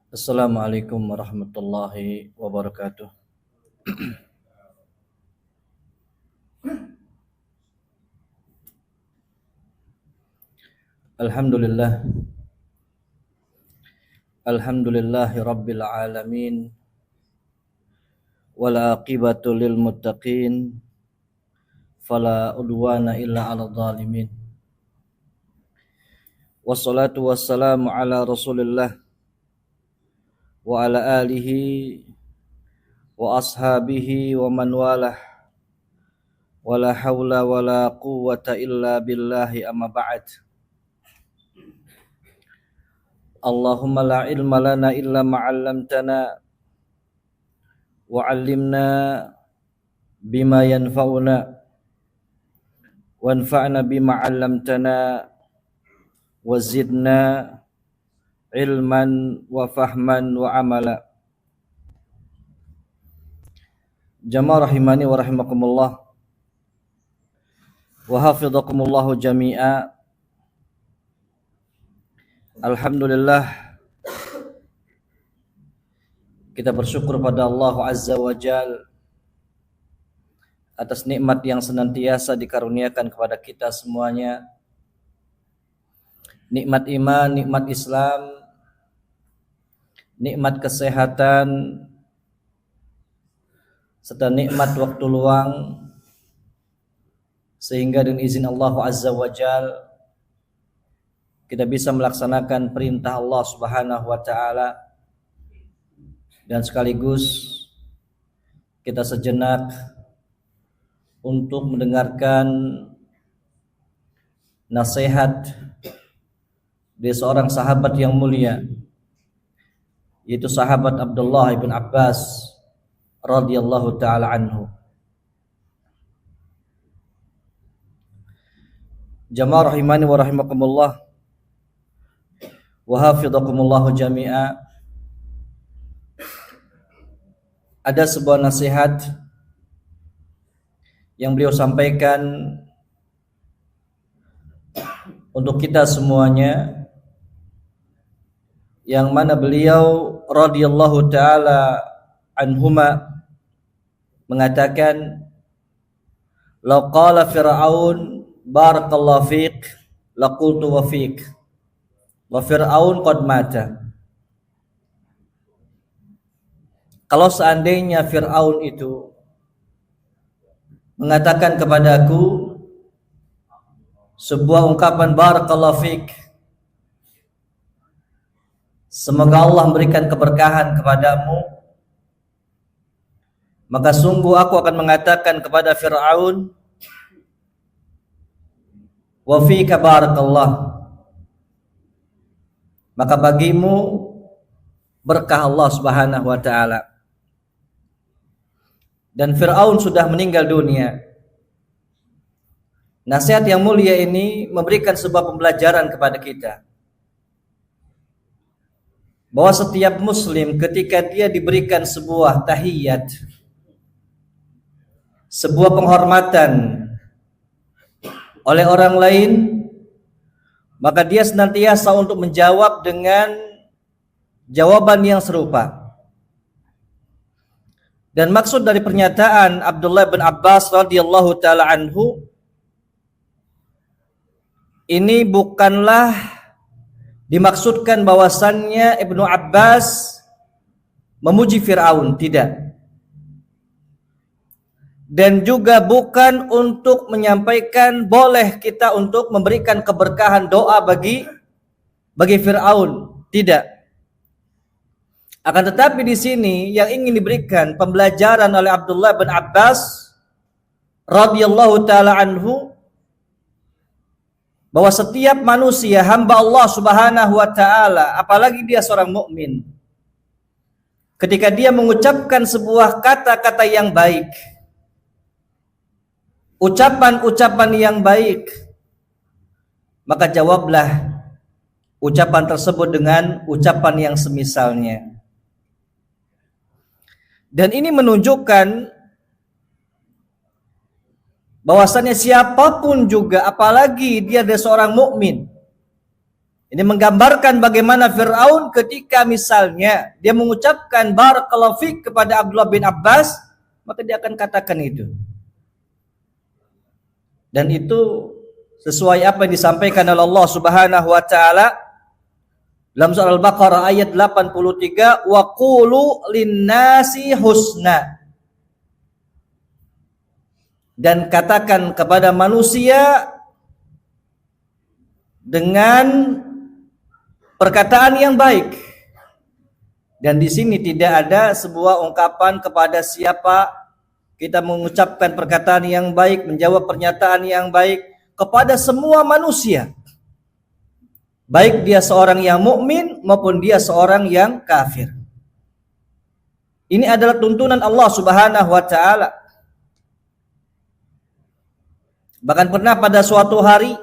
Assalamualaikum warahmatullahi wabarakatuh. Alhamdulillah. Alhamdulillahi rabbil alamin. Wal aqibatu lil muttaqin. Fala udwana illa 'alal zalimin. Wassalatu wassalamu ala Rasulillah wa ala alihi wa ashabihi wa man walah. Wala haula wala quwwata illa billahi amma ba'd. Allahumma la ilma lana illa ma 'allamtana wa 'allimna bima yanfa'una wanfa'na bima 'allamtana wa zidna ilman wa fahman wa amala. Jamaah rahimani wa rahimakumullah wa hafidhakumullahu jami'a. Alhamdulillah, kita bersyukur pada Allah Azza wa Jal atas nikmat yang senantiasa dikaruniakan kepada kita semuanya. Nikmat iman, nikmat Islam, nikmat kesehatan, serta nikmat waktu luang, sehingga dengan izin Allah Azza wa Jal kita bisa melaksanakan perintah Allah Subhanahu wa taala, dan sekaligus kita sejenak untuk mendengarkan nasihat dari seorang sahabat yang mulia, yaitu sahabat Abdullah bin Abbas radhiyallahu taala anhu. Jamaah rahimani wa rahimakumullah wa hafidhakumullahu jami'a. Ada sebuah nasihat yang beliau sampaikan untuk kita semuanya, yang mana beliau radhiyallahu taala anhuma mengatakan, "Law qala Fir'aun barakallahu fiik laqultu wa fiik wa Fir'aun qad mata." Kalau seandainya Fir'aun itu mengatakan kepadaku sebuah ungkapan barakallahu fiik, semoga Allah memberikan keberkahan kepadamu, maka sungguh aku akan mengatakan kepada Fir'aun, wa fika barakallah, maka bagimu berkah Allah Subhanahu wa taala. Dan Fir'aun sudah meninggal dunia. Nasihat yang mulia ini memberikan sebuah pembelajaran kepada kita, bahwa setiap muslim ketika dia diberikan sebuah tahiyat, sebuah penghormatan oleh orang lain, maka dia senantiasa untuk menjawab dengan jawaban yang serupa. Dan maksud dari pernyataan Abdullah bin Abbas radhiyallahu taala anhu ini bukanlah dimaksudkan bahwasannya Ibnu Abbas memuji Fir'aun, tidak. Dan juga bukan untuk menyampaikan boleh kita untuk memberikan keberkahan doa bagi Fir'aun, tidak. Akan tetapi di sini yang ingin diberikan pembelajaran oleh Abdullah bin Abbas radhiyallahu taala anhu, bahwa setiap manusia hamba Allah Subhanahu wa taala, apalagi dia seorang mukmin, ketika dia mengucapkan sebuah kata-kata yang baik, ucapan-ucapan yang baik, maka jawablah ucapan tersebut dengan ucapan yang semisalnya. Dan ini menunjukkan bahwasannya siapapun juga, apalagi dia adalah seorang mukmin, Ini menggambarkan bagaimana Fir'aun ketika misalnya dia mengucapkan barakallahu fik kepada Abdullah bin Abbas, maka dia akan katakan itu. Dan itu sesuai apa yang disampaikan oleh Allah Subhanahu wa taala dalam surah Al-Baqarah ayat 83, wa qulu linnasi husna. Dan katakan kepada manusia dengan perkataan yang baik. Dan di sini tidak ada sebuah ungkapan kepada siapa kita mengucapkan perkataan yang baik, menjawab pernyataan yang baik kepada semua manusia. Baik dia seorang yang mukmin maupun dia seorang yang kafir. Ini adalah tuntunan Allah Subhanahu wa taala. Bahkan pernah pada suatu hari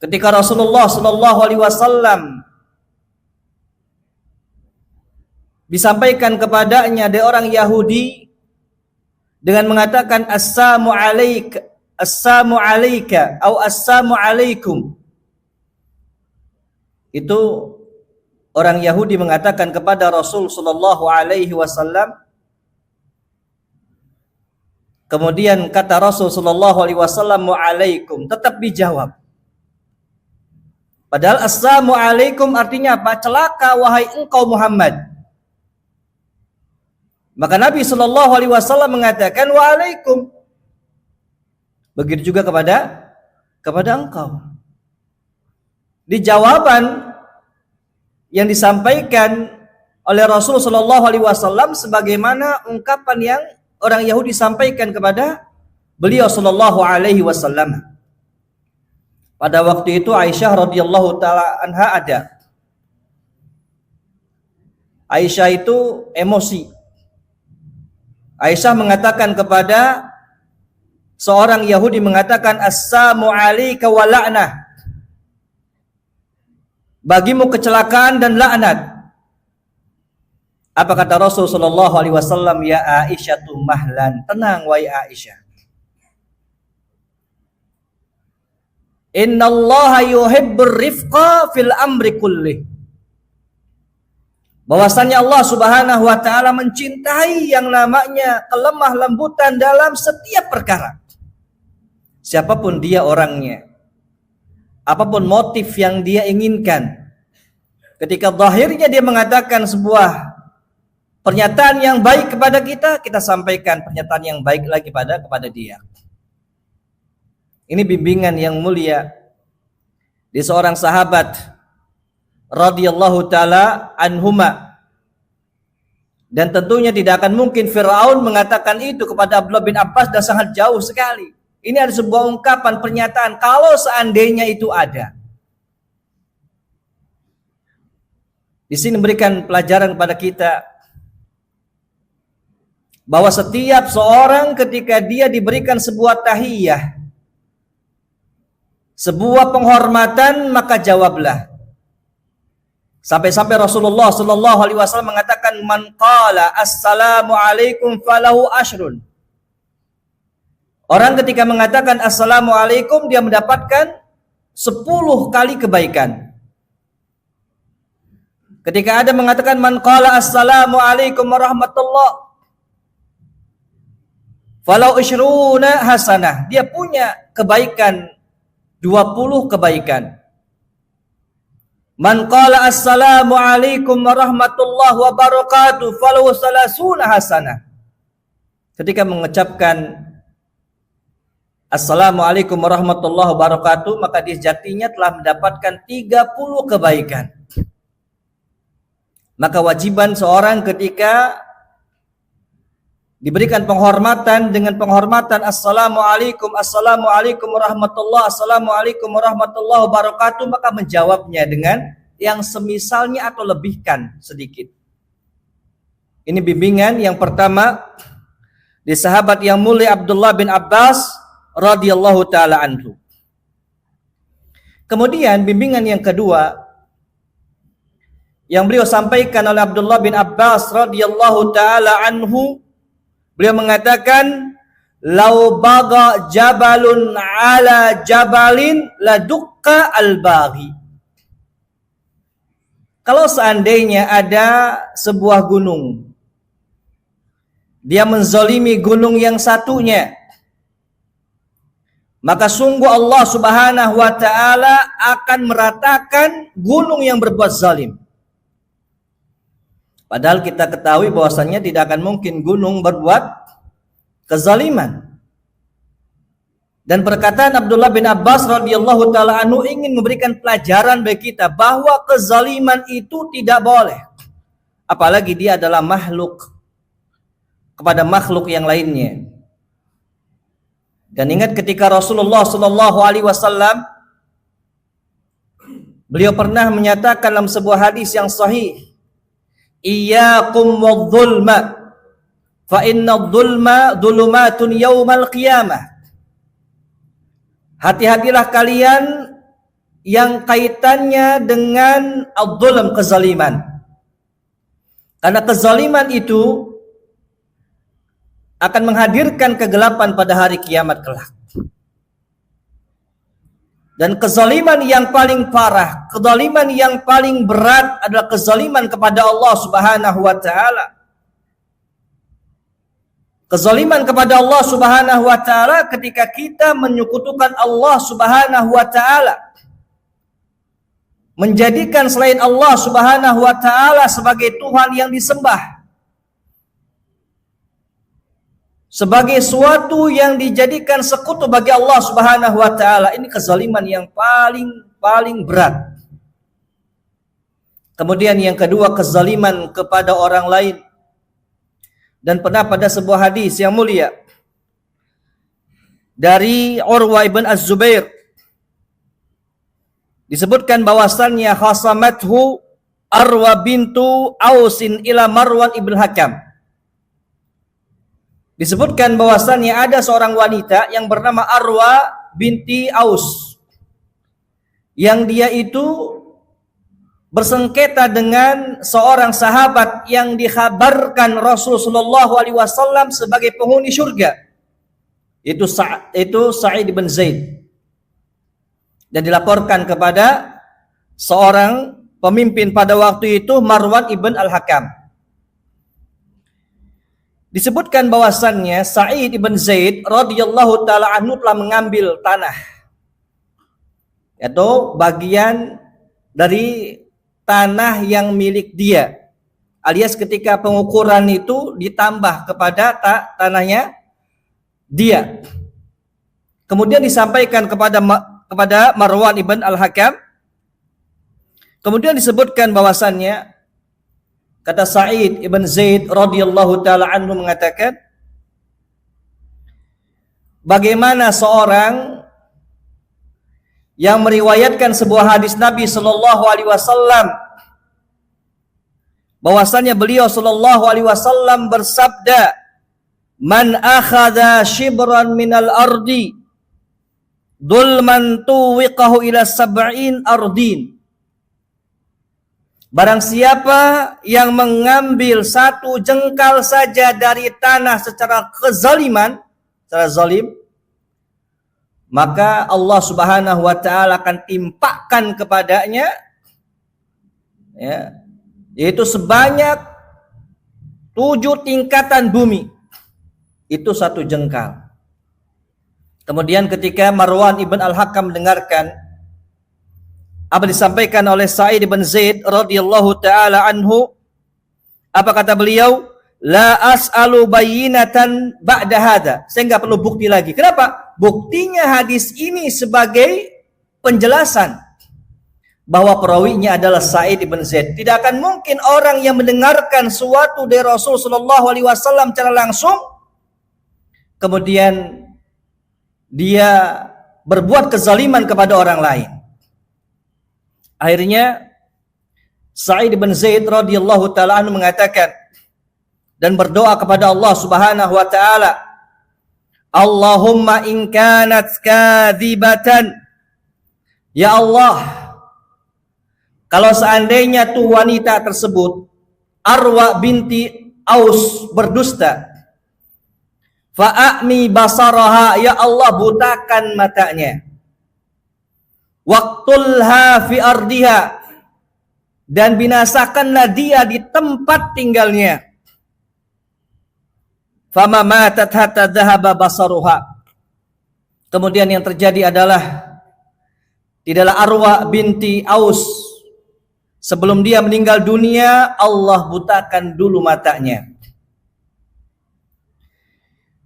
ketika Rasulullah sallallahu alaihi wasallam disampaikan kepadanya dari orang Yahudi dengan mengatakan assalamu alayka atau assalamu alaikum. Itu orang Yahudi mengatakan kepada Rasul sallallahu alaihi wasallam. Kemudian kata Rasul sallallahu alaihi wasallam waalaikum, tetap dijawab. Padahal assalamu alaikum artinya apa? Celaka wahai engkau Muhammad. Maka Nabi sallallahu alaihi wasallam mengatakan waalaikum. Begitu juga kepada engkau. Di jawaban yang disampaikan oleh Rasul sallallahu alaihi wasallam sebagaimana ungkapan yang orang Yahudi sampaikan kepada beliau sallallahu alaihi wasallam. Pada waktu itu Aisyah radhiyallahu taala anha ada. Aisyah itu emosi. Aisyah mengatakan kepada seorang Yahudi mengatakan assalamu alayka wa la'nah. Bagimu kecelakaan dan laknat. Apa kata Rasul sallallahu alaihi wasallam? Ya Aisyah mahlan, tenang wahai Aisyah. Innallaha yuhibbur rifqa fil amri kullih. Bahwasanya Allah Subhanahu wa taala mencintai yang namanya kelemah lembutan dalam setiap perkara. Siapapun dia orangnya, apapun motif yang dia inginkan, ketika zahirnya dia mengatakan sebuah pernyataan yang baik kepada kita, kita sampaikan pernyataan yang baik lagi kepada dia. Ini bimbingan yang mulia di seorang sahabat radhiyallahu taala anhuma. Dan tentunya tidak akan mungkin Firaun mengatakan itu kepada Abdullah bin Abbas, dan sangat jauh sekali. Ini ada sebuah ungkapan pernyataan kalau seandainya itu ada. Di sini memberikan pelajaran kepada kita bahwa setiap seorang ketika dia diberikan sebuah tahiyah, sebuah penghormatan, maka jawablah. Sampai-sampai Rasulullah sallallahu alaihi wasallam mengatakan man qala assalamu alaikum falahu ashrun. Orang ketika mengatakan assalamu alaikum dia mendapatkan 10 kali kebaikan. Ketika ada mengatakan man qala assalamu alaikum warahmatullah falau isyruna hasanah, dia punya kebaikan 20 kebaikan. Man qala assalamu alaikum warahmatullahi wabarakatuh falau salasuna hasanah. Ketika mengucapkan assalamu alaikum warahmatullahi wabarakatuh, maka dia jatinya telah mendapatkan 30 kebaikan. Maka wajiban seorang ketika diberikan penghormatan dengan penghormatan assalamualaikum warahmatullahi, assalamualaikum warahmatullahi wabarakatuh, maka menjawabnya dengan yang semisalnya atau lebihkan sedikit. Ini bimbingan yang pertama di sahabat yang mulia Abdullah bin Abbas radhiyallahu taala anhu. Kemudian bimbingan yang kedua yang beliau sampaikan oleh Abdullah bin Abbas radhiyallahu taala anhu, beliau mengatakan lau baga jabalun ala jabalin ladukka al-baghi. Kalau seandainya ada sebuah gunung, dia menzalimi gunung yang satunya, maka sungguh Allah Subhanahu wa ta'ala akan meratakan gunung yang berbuat zalim. Padahal kita ketahui bahwasannya tidak akan mungkin gunung berbuat kezaliman. Dan perkataan Abdullah bin Abbas radhiyallahu taala anhu ingin memberikan pelajaran bagi kita bahwa kezaliman itu tidak boleh. Apalagi dia adalah makhluk kepada makhluk yang lainnya. Dan ingat ketika Rasulullah sallallahu alaihi wasallam beliau pernah menyatakan dalam sebuah hadis yang sahih, "Iyyakum wadh-dhulma fa inna adh-dhulma dhulumatun yaumal qiyamah." Hati-hatilah kalian yang kaitannya dengan adh-dhulm, kezaliman. Karena kezaliman itu akan menghadirkan kegelapan pada hari kiamat kelak. Dan kezaliman yang paling parah, kezaliman yang paling berat adalah kezaliman kepada Allah Subhanahu wa taala. Kezaliman kepada Allah Subhanahu wa taala ketika kita menyekutukan Allah Subhanahu wa taala, menjadikan selain Allah Subhanahu wa taala sebagai Tuhan yang disembah, sebagai suatu yang dijadikan sekutu bagi Allah Subhanahu wa taala. Ini kezaliman yang paling berat. Kemudian yang kedua, kezaliman kepada orang lain. Dan pernah pada sebuah hadis yang mulia dari Urwah ibn Az-Zubair disebutkan bahwasannya khasamathu Arwa bintu Ausin ila Marwan ibn Hakam. Disebutkan bahwasannya ada seorang wanita yang bernama Arwa binti Aus, yang dia itu bersengketa dengan seorang sahabat yang dikhabarkan Rasulullah SAW sebagai penghuni surga. Itu Sa'id bin Zaid. Dan dilaporkan kepada seorang pemimpin pada waktu itu, Marwan ibn Al-Hakam. Disebutkan bahwasannya Sa'id ibn Zaid radhiyallahu taala anhu telah mengambil tanah, yaitu bagian dari tanah yang milik dia, alias ketika pengukuran itu ditambah kepada tanahnya dia. Kemudian disampaikan kepada Marwan ibn Al-Hakam. Kemudian disebutkan bahwasannya kata Sa'id ibn Zaid radhiyallahu taala anhu mengatakan, bagaimana seorang yang meriwayatkan sebuah hadis Nabi sallallahu alaihi wasallam bahwasanya beliau sallallahu alaihi wasallam bersabda, "Man akhadha shibran minal ardi dulman tuwiqahu ila sab'in ardin." Barang siapa yang mengambil satu jengkal saja dari tanah secara kezaliman, secara zalim, maka Allah Subhanahu wa taala akan timpakan kepadanya, ya, yaitu sebanyak 7 tingkatan bumi. Itu satu jengkal. Kemudian ketika Marwan ibn Al-Hakam mendengarkan apa disampaikan oleh Sa'id ibn Zaid radhiyallahu taala anhu, apa kata beliau? La as'alu bayyinatan ba'da hada. Saya enggak perlu bukti lagi. Kenapa? Buktinya hadis ini sebagai penjelasan bahwa perawinya adalah Sa'id ibn Zaid. Tidak akan mungkin orang yang mendengarkan suatu dari Rasul sallallahu alaihi wasallam secara langsung kemudian dia berbuat kezaliman kepada orang lain. Akhirnya Sa'id ibn Zaid radhiyallahu taala anhu mengatakan dan berdoa kepada Allah Subhanahu wa taala, Allahumma in kanat kadzibatan, ya Allah, kalau seandainya tuh wanita tersebut Arwa binti Aus berdusta, Fa'ami basaraha, ya Allah butakan matanya. Waqtulha fi ardiha, dan binasakanlah dia di tempat tinggalnya. Fama matat hatta dhahaba basaruha. Kemudian yang terjadi adalah tidaklah Arwa binti Aus, sebelum dia meninggal dunia, Allah butakan dulu matanya.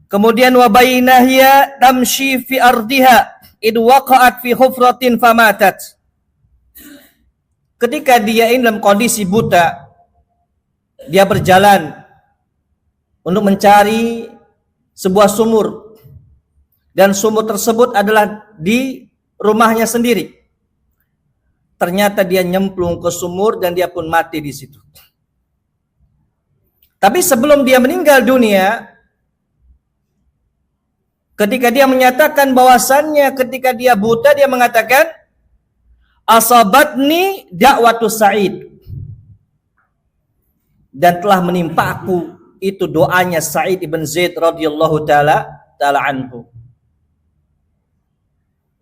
Kemudian wa bainahya tamshi fi ardiha id waqa'at fi hufratin famatat. Ketika dia ini dalam kondisi buta, dia berjalan untuk mencari sebuah sumur, dan sumur tersebut adalah di rumahnya sendiri. Ternyata dia nyemplung ke sumur dan dia pun mati di situ. Tapi sebelum dia meninggal dunia, ketika dia menyatakan bahwasannya ketika dia buta, dia mengatakan asabatni da'watu Sa'id, dan telah menimpa aku itu doanya Sa'id ibn Zaid radhiyallahu taala anhu.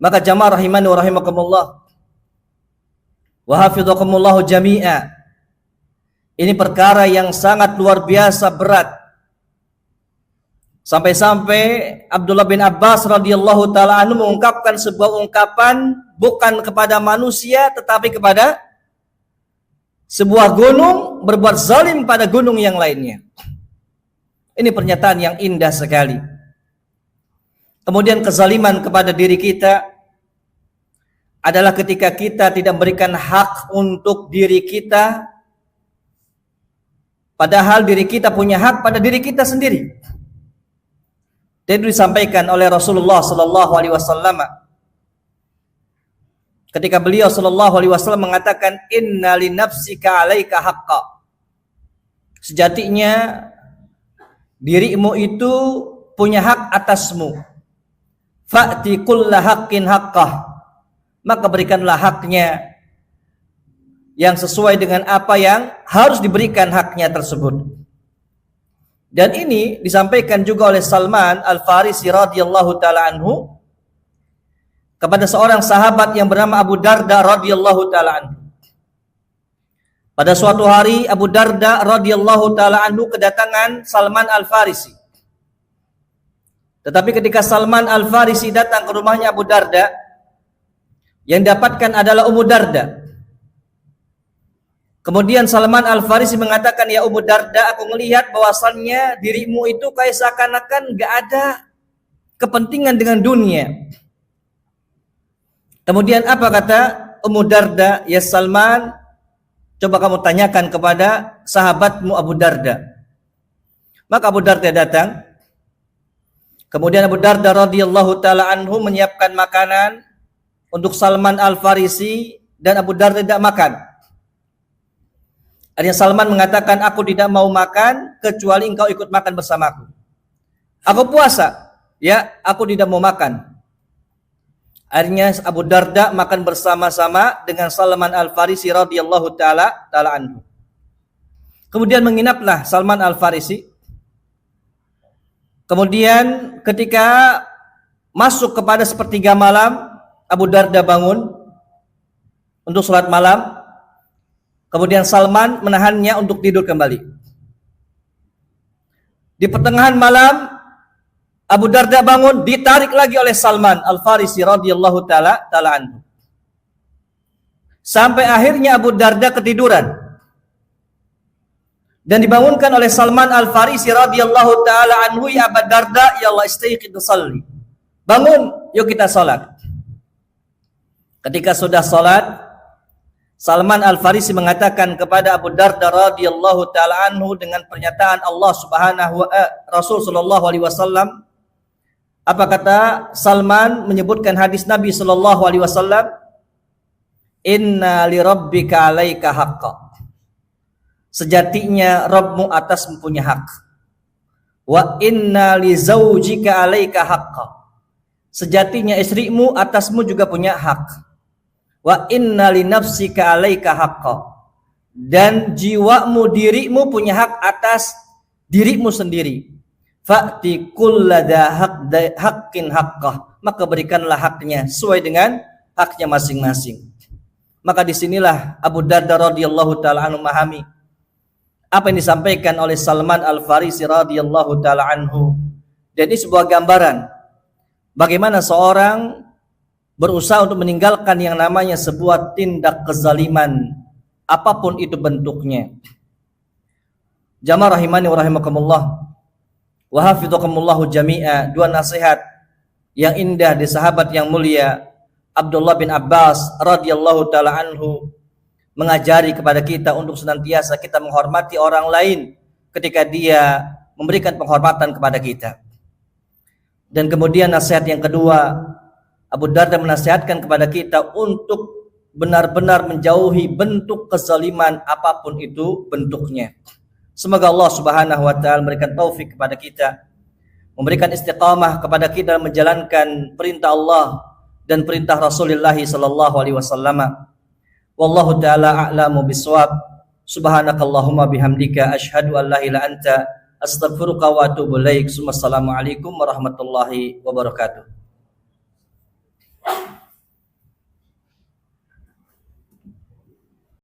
Maka jamaah rahimani wa rahimakumullah wa hafizakumullah jami'a, ini perkara yang sangat luar biasa berat. Sampai-sampai Abdullah bin Abbas radhiyallahu taala anhu mengungkapkan sebuah ungkapan bukan kepada manusia tetapi kepada sebuah gunung, berbuat zalim pada gunung yang lainnya. Ini pernyataan yang indah sekali. Kemudian kezaliman kepada diri kita adalah ketika kita tidak memberikan hak untuk diri kita, padahal diri kita punya hak pada diri kita sendiri. Dan itu disampaikan oleh Rasulullah sallallahu alaihi wasallam ketika beliau sallallahu alaihi wasallam mengatakan inna li nafsika 'alaika haqqa. Sejatinya dirimu itu punya hak atasmu. Fa'ti kulla haqqin haqqah, maka berikanlah haknya yang sesuai dengan apa yang harus diberikan haknya tersebut. Dan ini disampaikan juga oleh Salman Al-Farisi radhiyallahu taala anhu kepada seorang sahabat yang bernama Abu Darda radhiyallahu taala anhu. Pada suatu hari Abu Darda radhiyallahu taala anhu kedatangan Salman Al-Farisi. Tetapi ketika Salman Al-Farisi datang ke rumahnya Abu Darda, yang dapatkan adalah Ummu Darda. Kemudian Salman Al-Farisi mengatakan, ya Ummu Darda, aku melihat bahwasannya dirimu itu kayak seakan-akan gak ada kepentingan dengan dunia. Kemudian apa kata Ummu Darda? Ya Salman, coba kamu tanyakan kepada sahabatmu Abu Darda. Maka Abu Darda datang. Kemudian Abu Darda radhiyallahu taala anhu menyiapkan makanan untuk Salman Al-Farisi, dan Abu Darda tidak makan. Akhirnya Salman mengatakan, aku tidak mau makan kecuali engkau ikut makan bersamaku. Aku puasa, ya aku tidak mau makan. Akhirnya Abu Darda makan bersama-sama dengan Salman Al-Farisi radhiyallahu taala anhu. Kemudian menginaplah Salman Al-Farisi. Kemudian ketika masuk kepada sepertiga malam, Abu Darda bangun untuk sholat malam. Kemudian Salman menahannya untuk tidur kembali. Di pertengahan malam, Abu Darda bangun, ditarik lagi oleh Salman Al-Farisi radhiyallahu taala anhu. Sampai akhirnya Abu Darda ketiduran. Dan dibangunkan oleh Salman Al-Farisi radhiyallahu taala anhu, ya Abu Darda, ya Allah istaiqid shalli. Bangun, yuk kita salat. Ketika sudah salat, Salman Al-Farisi mengatakan kepada Abu Darda radhiyallahu taala anhu dengan pernyataan Allah Subhanahu wa Rasul sallallahu alaihi wasallam. Apa kata Salman menyebutkan hadis Nabi sallallahu alaihi wasallam? Inna li rabbika 'alaika haqqan. Sejatinya Rabbmu atasmu punya hak. Wa inna li zaujika 'alaika haqqan. Sejatinya istrimu atasmu juga punya hak. Wa inna li nafsika 'alaika haqqan. Dan jiwamu, dirimu punya hak atas dirimu sendiri. fa'ti kulladha haqqin haqqah, maka berikanlah haknya sesuai dengan haknya masing-masing. Maka disinilah Abu Darda radhiyallahu taala anhu memahami apa yang disampaikan oleh Salman Al-Farisi radhiyallahu taala anhu, dan ini sebuah gambaran bagaimana seorang berusaha untuk meninggalkan yang namanya sebuah tindak kezaliman apapun itu bentuknya. Jamaah rahimani wa rahimakumullah wa hafizakumullahu jami'a. Dua nasihat yang indah di sahabat yang mulia Abdullah bin Abbas radhiyallahu taala anhu mengajari kepada kita untuk senantiasa kita menghormati orang lain ketika dia memberikan penghormatan kepada kita. Dan kemudian nasihat yang kedua, Abu Darda menasihatkan kepada kita untuk benar-benar menjauhi bentuk kezaliman apapun itu bentuknya. Semoga Allah Subhanahu wa taala memberikan taufik kepada kita, memberikan istiqamah kepada kita menjalankan perintah Allah dan perintah Rasulullah sallallahu alaihi wasallam. Wallahu taala a'lamu bissawab. Subhanakallahumma bihamdika asyhadu an la ilaha illa anta astaghfiruka wa atubu ilaik. Assalamualaikum warahmatullahi wabarakatuh.